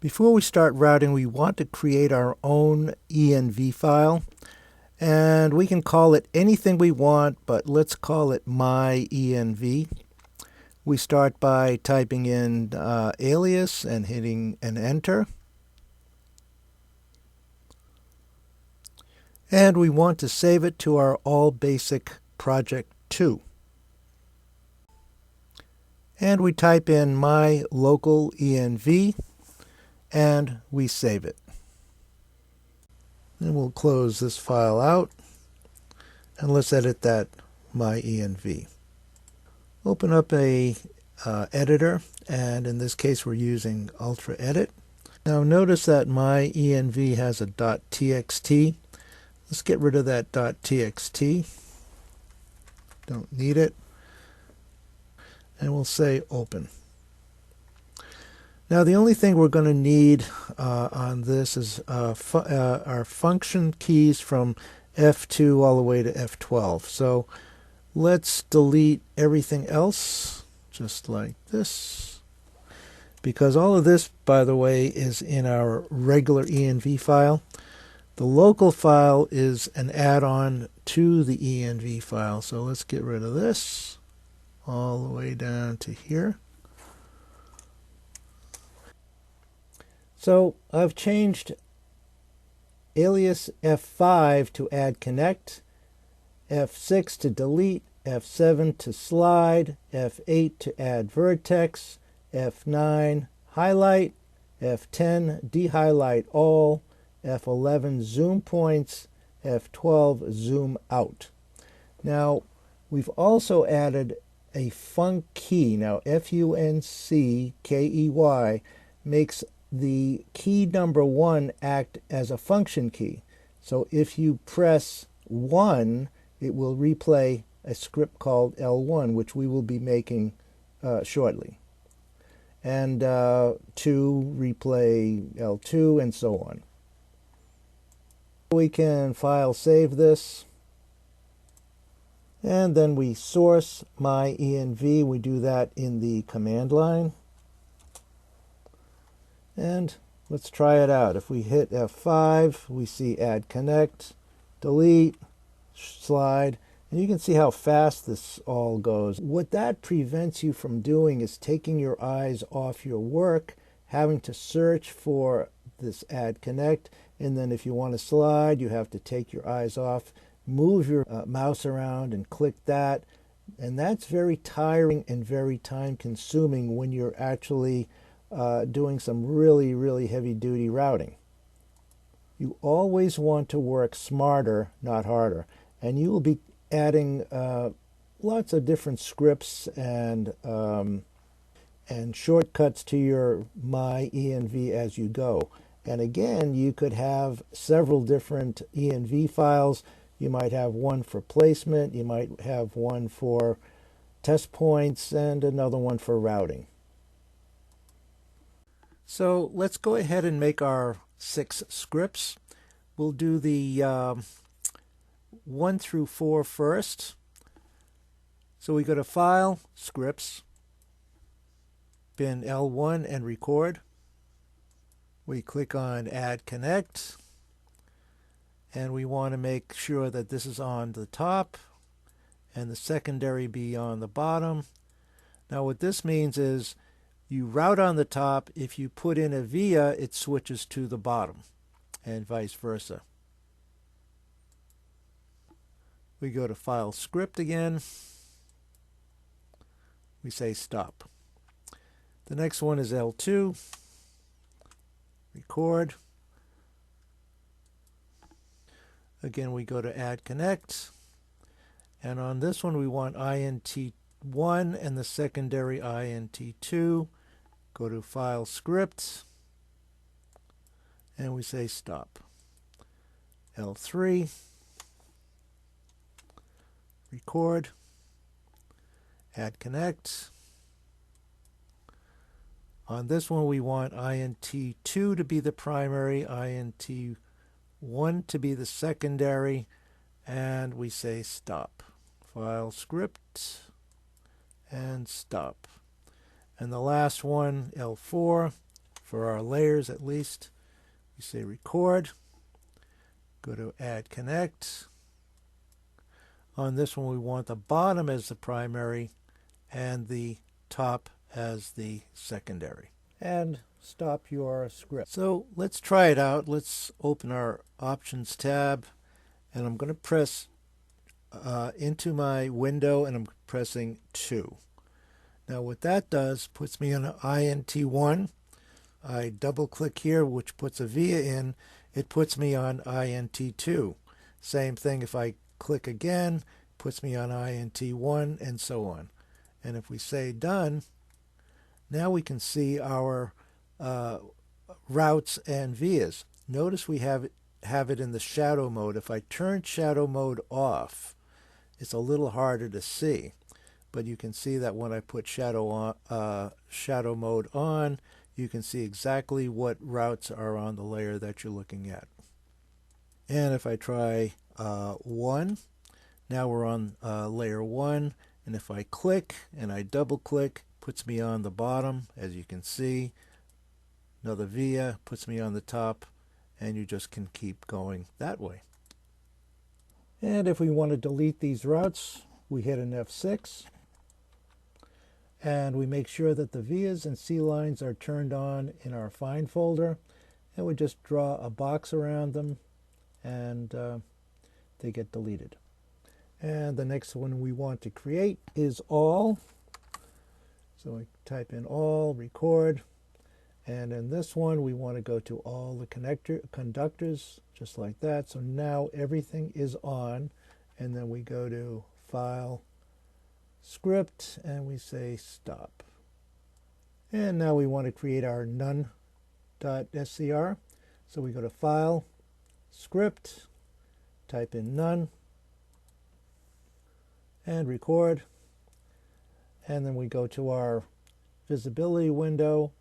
Before we start routing, we want to create our own env file, and we can call it anything we want, but let's call it my env. We start by typing in alias and hitting an enter. And we want to save it to our all basic project 2. And we type in my local env and we save it. And we'll close this file out and let's edit that my env. Open up a editor, and in this case we're using Ultra Edit. Now notice that my env has a .txt. Let's get rid of that .txt. Don't need it. And we'll say open. Now the only thing we're going to need on this is our function keys from F2 all the way to F12. So let's delete everything else just like this, because all of this, by the way, is in our regular env file. The local file is an add-on to the env file. So let's get rid of this all the way down to here. So I've changed alias F5 to add connect, F6 to delete, F7 to slide, F8 to add vertex, F9 highlight, F10 dehighlight all, F11 zoom points, F12 zoom out. Now we've also added a func key. Now F-U-N-C-K-E-Y makes the key number 1 act as a function key. So if you press 1, it will replay a script called L1, which we will be making shortly. And 2, replay L2, and so on. We can file save this. And then we source my env. We do that in the command line. And let's try it out. If we hit F5, we see add connect, delete, slide, and you can see how fast this all goes. What that prevents you from doing is taking your eyes off your work, having to search for this add connect, and then if you want to slide, you have to take your eyes off, move your mouse around and click that, and that's very tiring and very time consuming when you're actually doing some really heavy duty routing. You always want to work smarter, not harder, and you will be adding lots of different scripts and shortcuts to your my env as you go. And again, you could have several different env files. You might have one for placement, you might have one for test points, and another one for routing. So let's go ahead and make our 6 scripts. We'll do the 1 through 4 first. So we go to File, Scripts, bin L1 and record. We click on Add Connect, and we want to make sure that this is on the top and the secondary be on the bottom. Now what this means is you route on the top. If you put in a via, it switches to the bottom, and vice versa. We go to File Script again. We say stop. The next one is L2. Record. Again, we go to Add Connect. And on this one, we want INT1 and the secondary INT2. Go to File Script, and we say stop. L3, record, add connect. On this one, we want INT2 to be the primary, INT1 to be the secondary, and we say stop. File Script, and stop. And the last one, L4, for our layers at least. We say record, go to add connect. On this one we want the bottom as the primary and the top as the secondary. And stop your script. So let's try it out. Let's open our options tab, and I'm going to press into my window, and I'm pressing 2. Now what that does, puts me on INT1. I double click here, which puts a via in. It puts me on INT2. Same thing if I click again, puts me on INT1, and so on. And if we say done, now we can see our routes and vias. Notice we have it in the shadow mode. If I turn shadow mode off, it's a little harder to see. But you can see that when I put shadow mode on, you can see exactly what routes are on the layer that you're looking at. And if I try 1, now we're on layer 1. And if I click and I double click, puts me on the bottom, as you can see. Another via puts me on the top, and you just can keep going that way. And if we want to delete these routes, we hit an F6. And we make sure that the vias and C lines are turned on in our find folder. And we just draw a box around them, and they get deleted. And the next one we want to create is all. So we type in all, record. And in this one, we want to go to all the conductors, just like that. So now everything is on. And then we go to File, Script, and we say Stop. And now we want to create our none.scr. So we go to File, Script, type in none, and record. And then we go to our visibility window,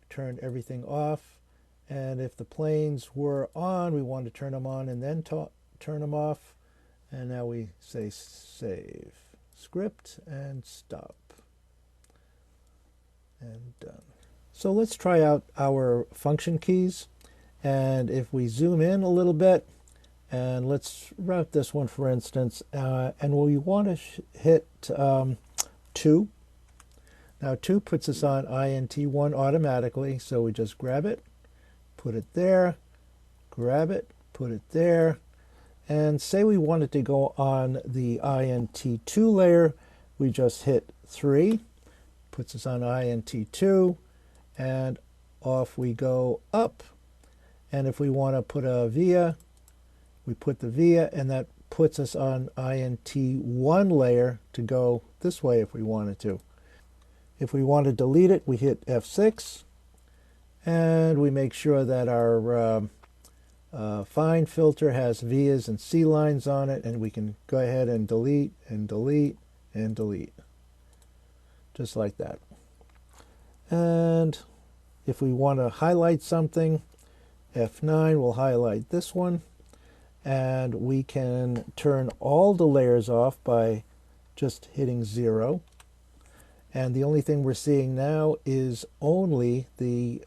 turn everything off, and if the planes were on, we want to turn them on and then turn them off. And now we say save, script, and stop, and done. So let's try out our function keys, and if we zoom in a little bit, and let's route this one for instance, and we want to hit 2. Now 2 puts us on INT1 automatically, so we just grab it, put it there, grab it, put it there, and say we wanted to go on the INT2 layer, we just hit 3, puts us on INT2, and off we go up. And if we want to put a via, we put the via, and that puts us on INT1 layer to go this way if we wanted to. If we want to delete it, we hit F6, and we make sure that our find filter has vias and C lines on it, and we can go ahead and delete and delete and delete, just like that. And if we want to highlight something, F9 will highlight this one, and we can turn all the layers off by just hitting 0. And the only thing we're seeing now is only the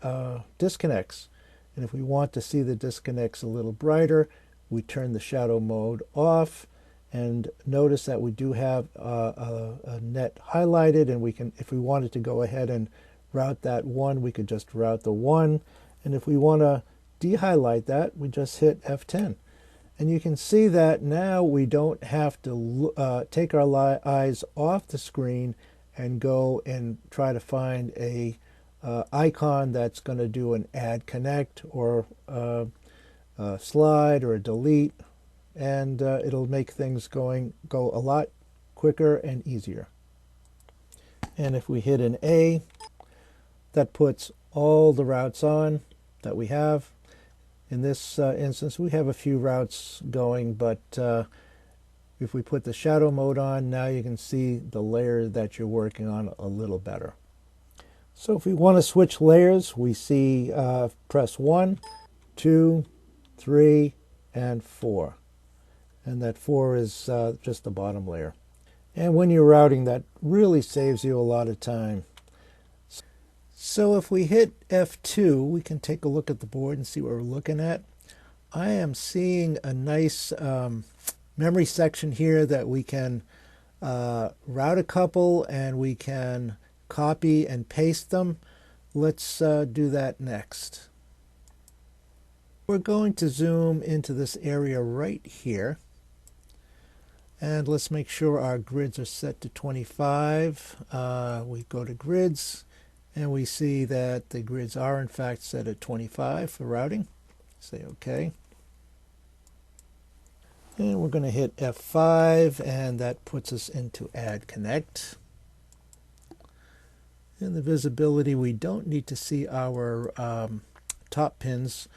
disconnects. And if we want to see the disconnects a little brighter, we turn the shadow mode off. And notice that we do have a net highlighted, and we can, if we wanted to go ahead and route that 1, we could just route the 1. And if we want to de-highlight that, we just hit F10. And you can see that now we don't have to take our eyes off the screen and go and try to find a icon that's going to do an add connect or a slide or a delete, and it'll make things go a lot quicker and easier. And if we hit an A, that puts all the routes on that we have. In this instance, we have a few routes going, but if we put the shadow mode on, now you can see the layer that you're working on a little better. So if we want to switch layers, we see press 1, 2, 3, and 4. And that 4 is just the bottom layer. And when you're routing, that really saves you a lot of time. So if we hit F2, we can take a look at the board and see what we're looking at. I am seeing a nice memory section here that we can route a couple, and we can copy and paste them. Let's do that next. We're going to zoom into this area right here, and let's make sure our grids are set to 25. We go to grids, and we see that the grids are in fact set at 25 for routing. Say OK. And we're going to hit F5, and that puts us into Add Connect. In the visibility, we don't need to see our top pins.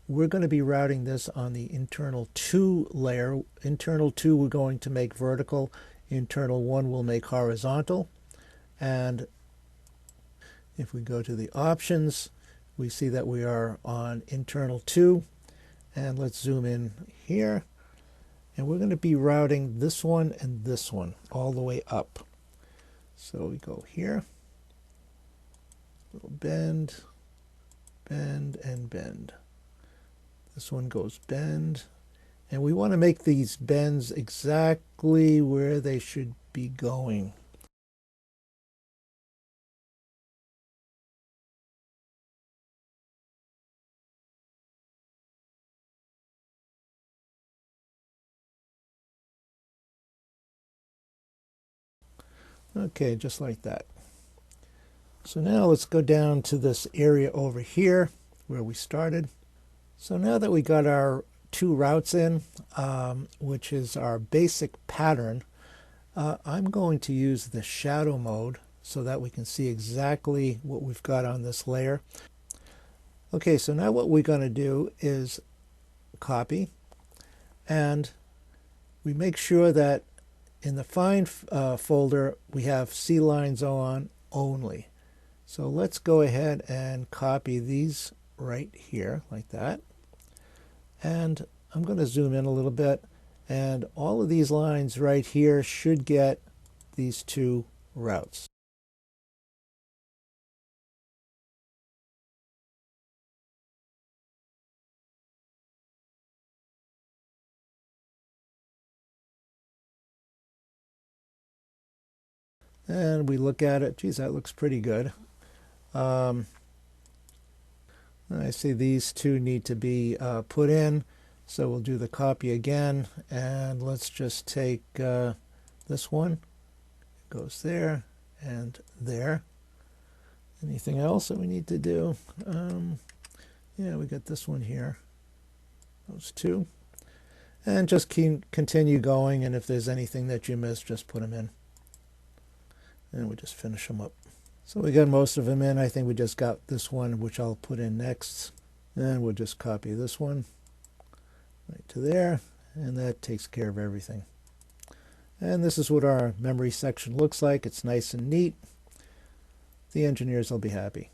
We're going to be routing this on the internal 2 layer. Internal 2 we're going to make vertical. Internal 1 will make horizontal. And if we go to the options, we see that we are on internal 2. And let's zoom in here. And we're going to be routing this one and this one all the way up. So we go here. Little bend, bend, and bend. This one goes bend, and we want to make these bends exactly where they should be going. Okay, just like that. So now let's go down to this area over here where we started. So now that we got our 2 routes in, which is our basic pattern, I'm going to use the shadow mode so that we can see exactly what we've got on this layer. Okay, so now what we're going to do is copy, and we make sure that in the find folder we have C lines on only. So let's go ahead and copy these right here like that. And I'm going to zoom in a little bit, and all of these lines right here should get these 2 routes. And we look at it, geez, that looks pretty good. I see these 2 need to be put in, so we'll do the copy again, and let's just take this one. It goes there and there. Anything else that we need to do? Yeah, we got this one here. Those 2. And just continue going, and if there's anything that you missed, just put them in. And we just finish them up. So we got most of them in. I think we just got this one, which I'll put in next. And we'll just copy this one right to there, and that takes care of everything. And this is what our memory section looks like. It's nice and neat. The engineers will be happy.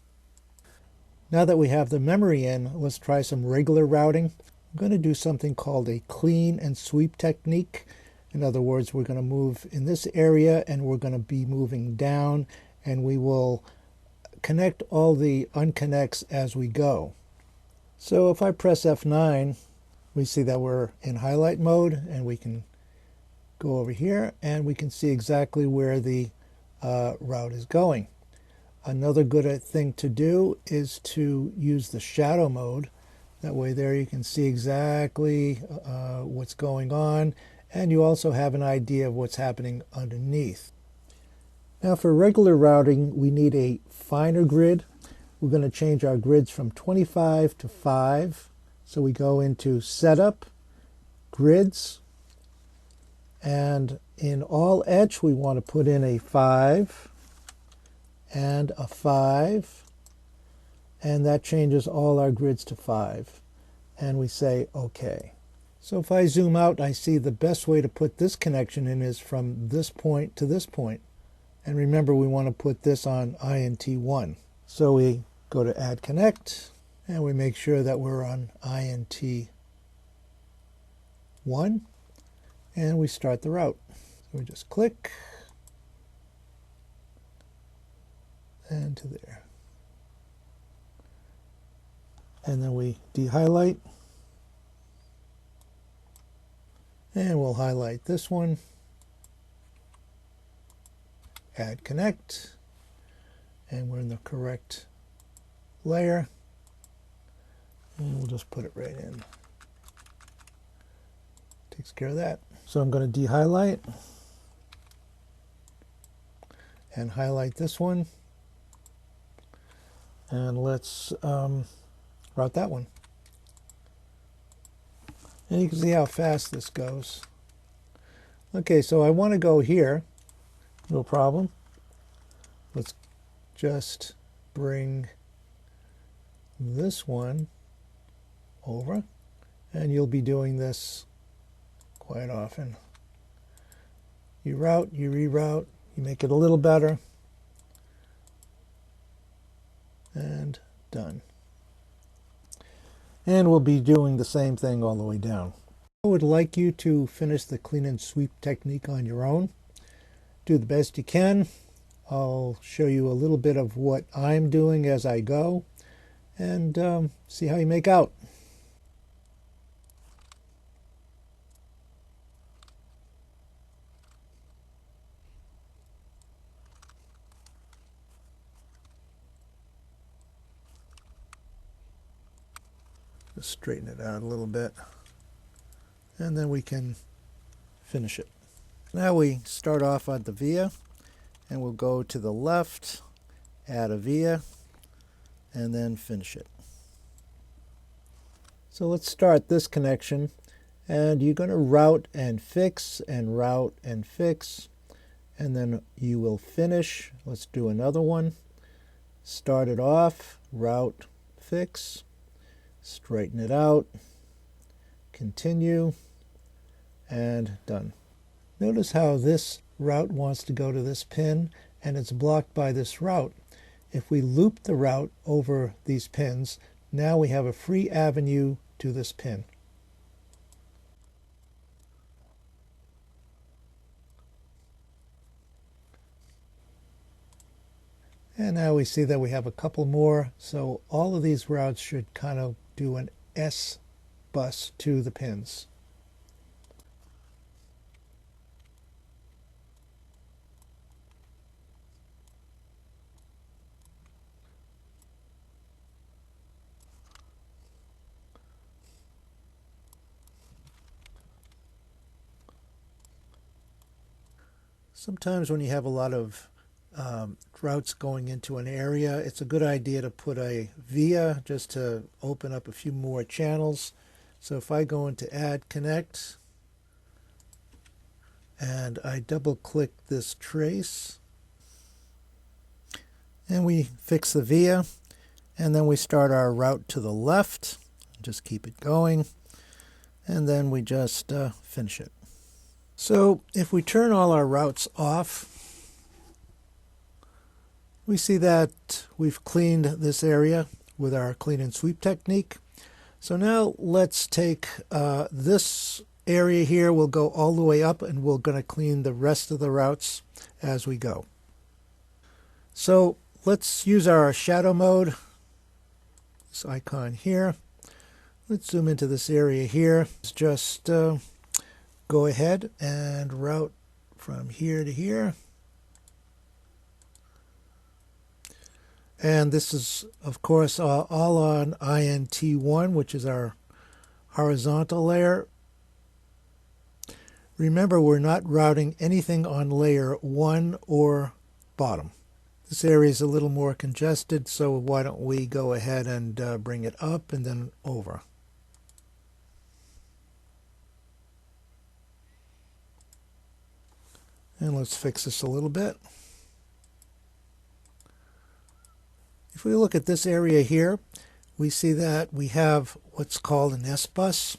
Now that we have the memory in, let's try some regular routing. I'm going to do something called a clean and sweep technique. In other words, we're going to move in this area, and we're going to be moving down, and we will connect all the unconnects as we go. So if I press F9, we see that we're in highlight mode, and we can go over here, and we can see exactly where the route is going. Another good thing to do is to use the shadow mode. That way there you can see exactly what's going on, and you also have an idea of what's happening underneath. Now for regular routing, we need a finer grid. We're going to change our grids from 25 to 5. So we go into Setup, Grids, and in all etch we want to put in a 5 and a 5, and that changes all our grids to 5. And we say OK. So if I zoom out, I see the best way to put this connection in is from this point to this point. And remember, we want to put this on INT1. So we go to Add Connect, and we make sure that we're on INT1, and we start the route. So we just click, and to there. and then we de-highlight, and we'll highlight this one, add connect, and we're in the correct layer, and we'll just put it right in. Takes care of that. So I'm going to de-highlight and highlight this one, and let's route that one. And you can see how fast this goes. Okay, so I want to go here, no problem. Let's just bring this one over, and you'll be doing this quite often. You route, you reroute, you make it a little better, and done. And we'll be doing the same thing all the way down. I would like you to finish the clean and sweep technique on your own. Do the best you can. I'll show you a little bit of what I'm doing as I go, and see how you make out. Just straighten it out a little bit, and then we can finish it. Now we start off on the via, and we'll go to the left, add a via, and then finish it. So let's start this connection, and you're going to route and fix, and route and fix, and then you will finish. Let's do another one. Start it off, route, fix, straighten it out, continue, and done. Notice how this route wants to go to this pin, and it's blocked by this route. If we loop the route over these pins, now we have a free avenue to this pin. And now we see that we have a couple more, so all of these routes should kind of do an S bus to the pins. Sometimes when you have a lot of routes going into an area, it's a good idea to put a via just to open up a few more channels. So if I go into add connect and I double click this trace, and we fix the via, and then we start our route to the left, just keep it going, and then we just finish it. So if we turn all our routes off, we see that we've cleaned this area with our clean and sweep technique. So now let's take this area here, we'll go all the way up, and we're going to clean the rest of the routes as we go. So let's use our shadow mode, this icon here. Let's zoom into this area here. Let's just go ahead and route from here to here. And this is, of course, all on INT1, which is our horizontal layer. Remember, we're not routing anything on layer 1 or bottom. This area is a little more congested, so why don't we go ahead and bring it up and then over. And let's fix this a little bit. If we look at this area here, we see that we have what's called an S-bus.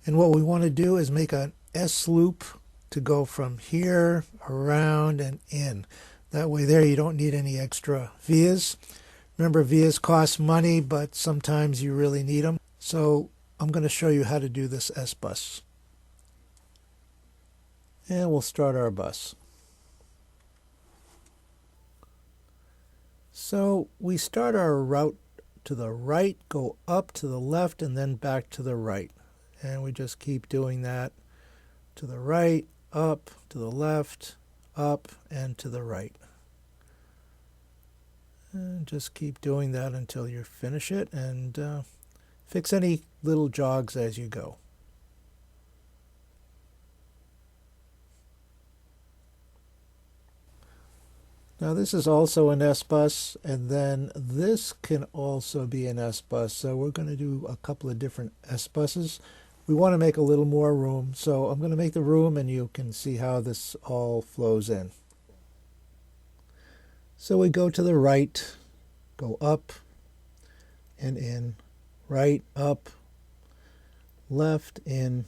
And what we want to do is make an S-loop to go from here, around, and in. That way there you don't need any extra vias. Remember, vias cost money, but sometimes you really need them. So I'm going to show you how to do this S-bus. And we'll start our bus. So we start our route to the right, go up to the left, and then back to the right. And we just keep doing that to the right, up, to the left, up, and to the right. And just keep doing that until you finish it, and fix any little jogs as you go. Now this is also an S-bus, and then this can also be an S-bus. So we're going to do a couple of different S-buses. We want to make a little more room, so I'm going to make the room and you can see how this all flows in. So we go to the right, go up and in, right, up, left, in.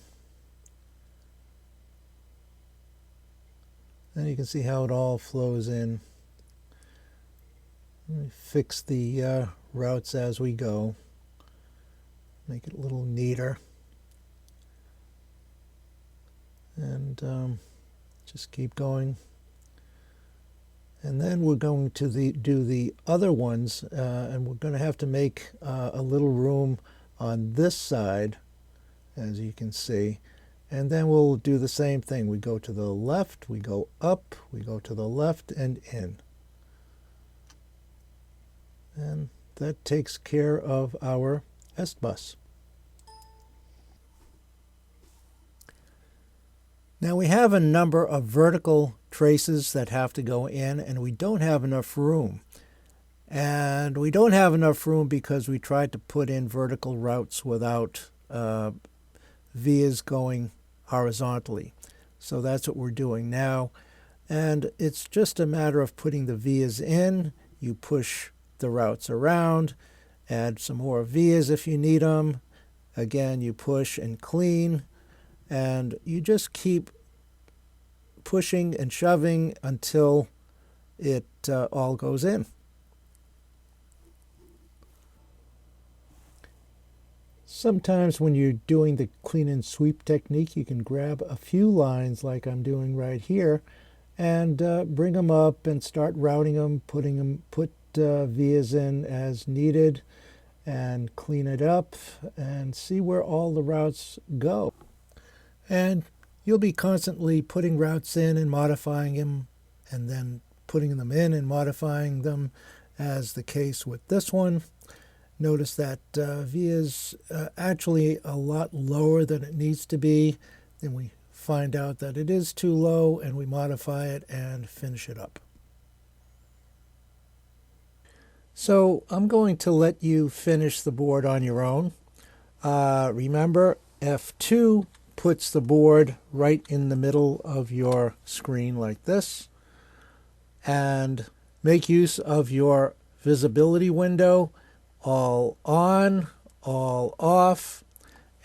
And you can see how it all flows in. Let me fix the routes as we go, make it a little neater, and just keep going. And then we're going to do the other ones, and we're going to have to make a little room on this side, as you can see. And then we'll do the same thing. We go to the left, we go up, we go to the left and in. And that takes care of our S-bus. Now we have a number of vertical traces that have to go in, and we don't have enough room. And we don't have enough room because we tried to put in vertical routes without vias going horizontally. So that's what we're doing now. And it's just a matter of putting the vias in. You push the routes around, add some more vias if you need them. Again, you push and clean, and you just keep pushing and shoving until it all goes in. Sometimes when you're doing the clean and sweep technique, you can grab a few lines like I'm doing right here and bring them up and start routing them, put vias in as needed, and clean it up and see where all the routes go. And you'll be constantly putting routes in and modifying them, and then putting them in and modifying them, as the case with this one. Notice that V is actually a lot lower than it needs to be. Then we find out that it is too low, and we modify it and finish it up. So I'm going to let you finish the board on your own. Remember, F2 puts the board right in the middle of your screen like this. And make use of your visibility window, all on, all off,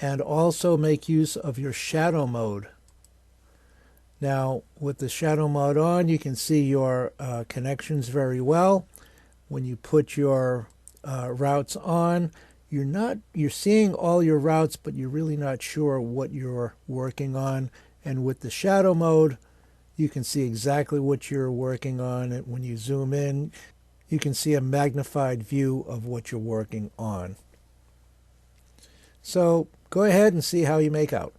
and also make use of your shadow mode. Now, with the shadow mode on, you can see your connections very well. When you put your routes on, you're seeing all your routes, but you're really not sure what you're working on. And with the shadow mode, you can see exactly what you're working on. And when you zoom in, you can see a magnified view of what you're working on. So go ahead and see how you make out.